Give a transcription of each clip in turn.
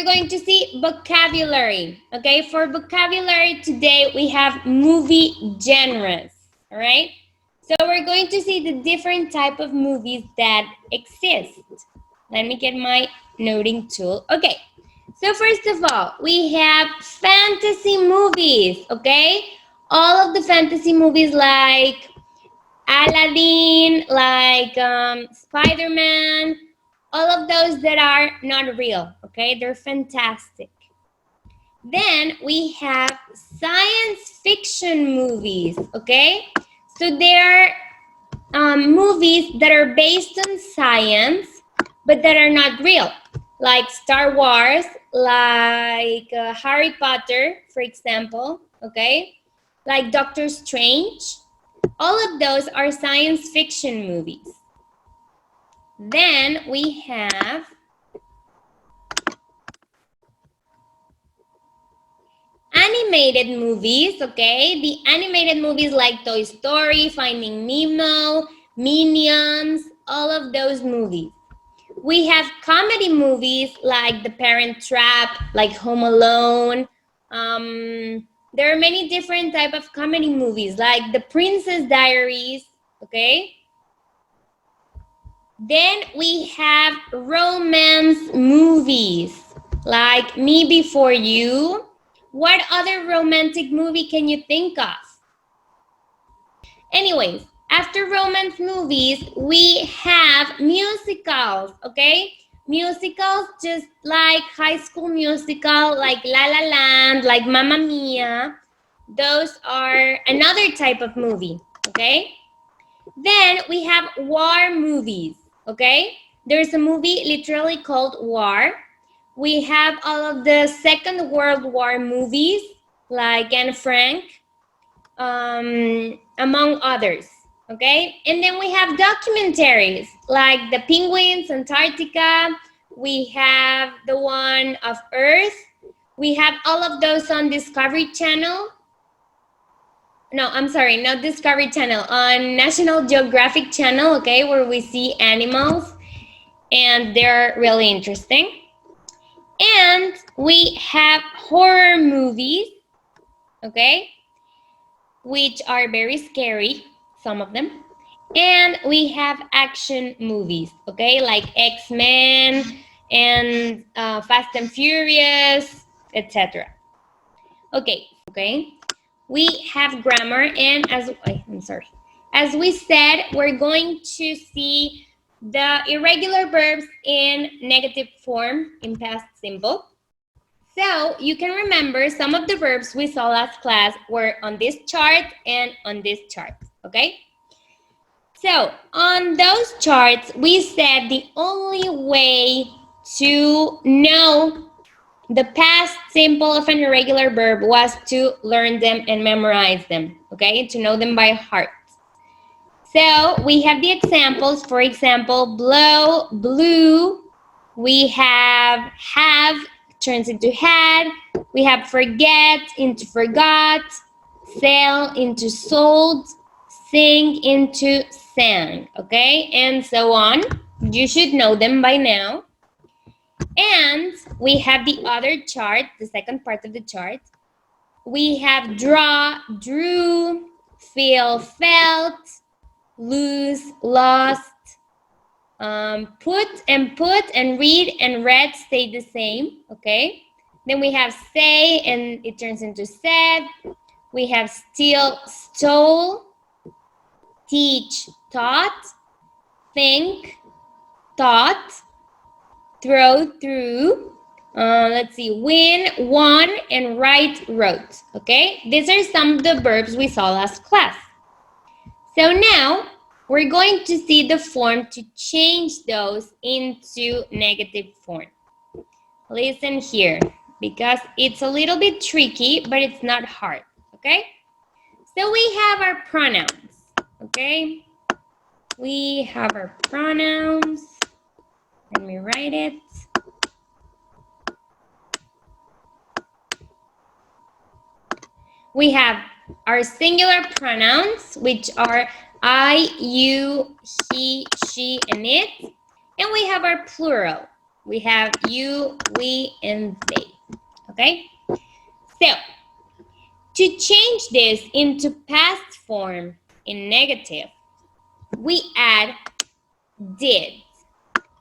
we're going to see vocabulary. Okay, for vocabulary today we have movie genres. All right. So we're going to see the different type of movies that exist. Let me get my noting tool. Okay. So first of all, we have fantasy movies. Okay. All of the fantasy movies like Aladdin, like Spider-Man, all of those that are not real, okay? They're fantastic. Then we have science fiction movies, okay? So they're movies that are based on science, but that are not real, like Star Wars, like Harry Potter, for example, okay? Like Doctor Strange. All of those are science fiction movies. Then we have animated movies, okay? The animated movies like Toy Story, Finding Nemo, Minions, all of those movies. We have comedy movies like The Parent Trap, like Home Alone. There are many different types of comedy movies like The Princess Diaries, okay? Then we have romance movies like Me Before You. What other romantic movie can you think of? Anyways, after romance movies, we have musicals, okay? Musicals just like High School Musical, like La La Land, like Mamma Mia. Those are another type of movie, okay? Then we have war movies, okay? There's a movie literally called War. We have all of the Second World War movies like Anne Frank, among others, okay? And then we have documentaries like The Penguins, Antarctica. We have the one of Earth. We have all of those on Discovery Channel. No, I'm sorry, not Discovery Channel, on National Geographic Channel, okay, where we see animals, and they're really interesting. And we have horror movies, okay, which are very scary, some of them. And we have action movies, okay, like X-Men and Fast and Furious, etc. Okay. We have grammar, and as we said, we're going to see the irregular verbs in negative form in past simple. So you can remember some of the verbs we saw last class were on this chart and on this chart, okay? So on those charts, we said the only way to know the past simple of an irregular verb was to learn them and memorize them, okay? To know them by heart. So we have the examples. For example, blow, blew. We have turns into had. We have forget into forgot. Sell into sold. Sing into sang, okay? And so on. You should know them by now. And we have the other chart, the second part of the chart. We have draw, drew, feel, felt, lose, lost, put, and read and read stay the same, okay? Then we have say, and it turns into said. We have steal, stole, teach, taught, think, thought, throw, threw, let's see, win, won, and write, wrote, okay? These are some of the verbs we saw last class. So now, we're going to see the form to change those into negative form. Listen here, because it's a little bit tricky, but it's not hard, okay? So we have our pronouns, okay? We have our pronouns. Let me write it. We have our singular pronouns, which are I, you, he, she, and it. And we have our plural. We have you, we, and they. Okay? So, to change this into past form in negative, we add did,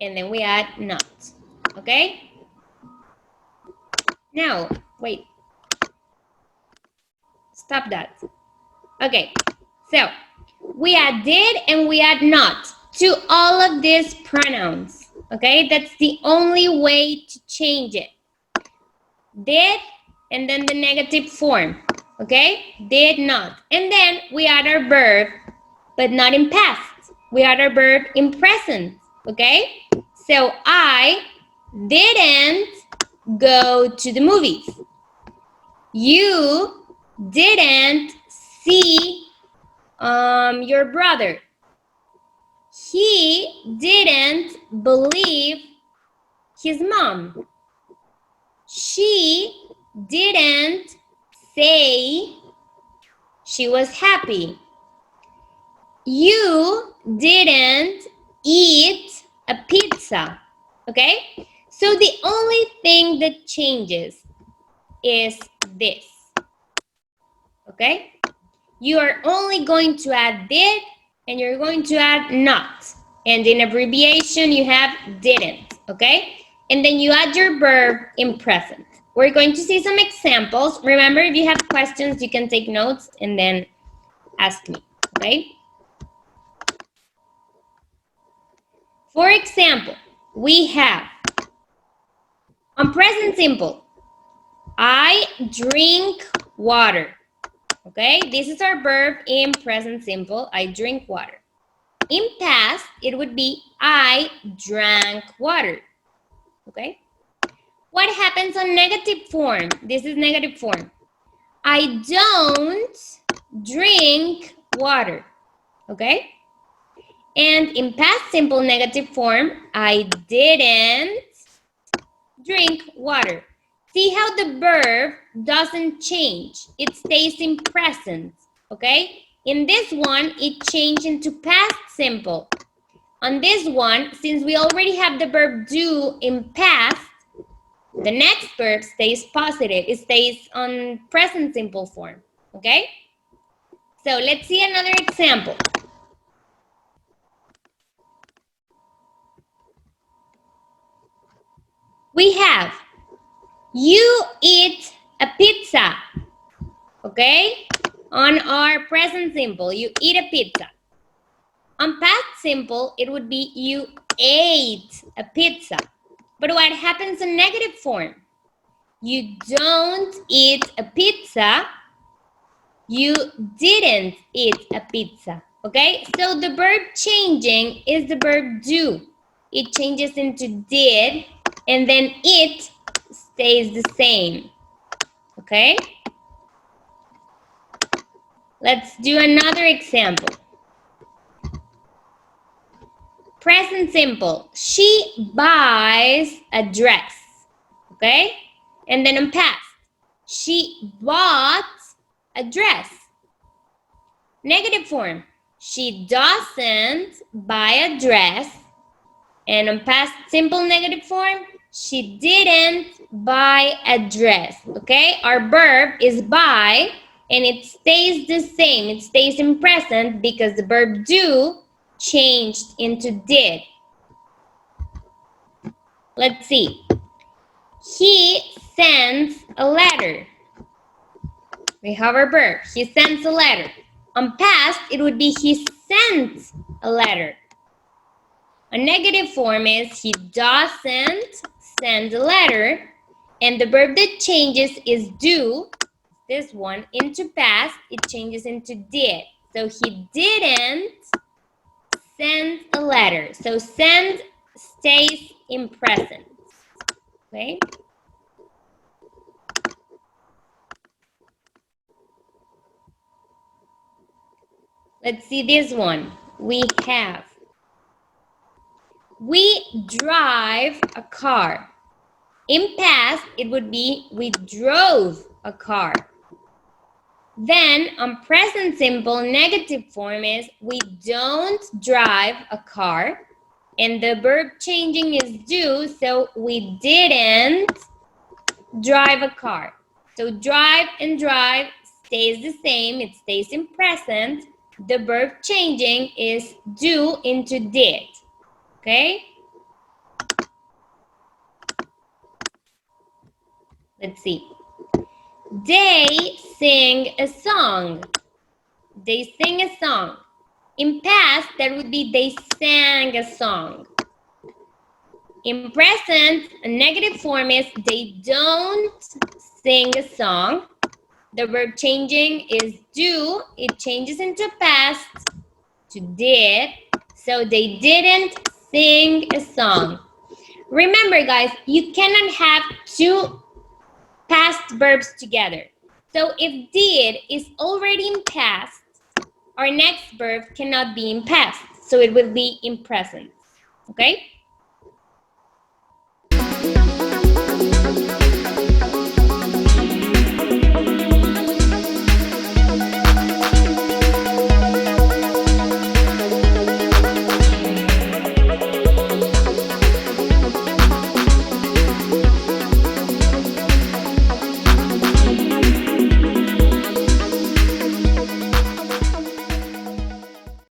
and then we add not. Okay? Now, wait. Stop that. Okay, so we add did and we add not to all of these pronouns. Okay, that's the only way to change it. Did and then the negative form. Okay, did not. And then we add our verb, but not in past. We add our verb in present. Okay, so I didn't go to the movies. You didn't see your brother. He didn't believe his mom. She didn't say she was happy. You didn't eat a pizza. Okay? So the only thing that changes is this. Okay? You are only going to add did and you're going to add not. And in abbreviation, you have didn't. Okay? And then you add your verb in present. We're going to see some examples. Remember, if you have questions, you can take notes and then ask me. Okay? For example, we have on present simple, I drink water. Okay, this is our verb in present simple. I drink water. In past, it would be I drank water. Okay, what happens on negative form? This is negative form. I don't drink water. Okay, and in past simple negative form, I didn't drink water. See how the verb doesn't change. It stays in present, okay? In this one, it changed into past simple. On this one, since we already have the verb do in past, the next verb stays positive. It stays on present simple form, okay? So let's see another example. We have you eat a pizza, okay? On our present simple, you eat a pizza. On past simple, it would be you ate a pizza. But what happens in negative form? You don't eat a pizza. You didn't eat a pizza, okay? So the verb changing is the verb do. It changes into did, and then it stays the same, okay? Let's do another example. Present simple, she buys a dress, okay? And then in past, she bought a dress. Negative form, she doesn't buy a dress. And in past simple negative form, she didn't buy a dress, okay? Our verb is buy, and it stays the same. It stays in present because the verb do changed into did. Let's see. He sends a letter. We have our verb. He sends a letter. On past, it would be he sent a letter. A negative form is he doesn't send a letter. And the verb that changes is do, this one, into past. It changes into did. So he didn't send a letter. So send stays in present. Okay? Let's see this one. We have, we drive a car. In past, it would be we drove a car. Then on present simple, negative form is we don't drive a car. And the verb changing is do, so we didn't drive a car. So drive and drive stays the same, it stays in present. The verb changing is do into did, okay? Let's see. They sing a song. They sing a song. In past, that would be they sang a song. In present, a negative form is they don't sing a song. The verb changing is do. It changes into past to did. So they didn't sing a song. Remember, guys, you cannot have two past verbs together. So if did is already in past, our next verb cannot be in past. So it will be in present. Okay?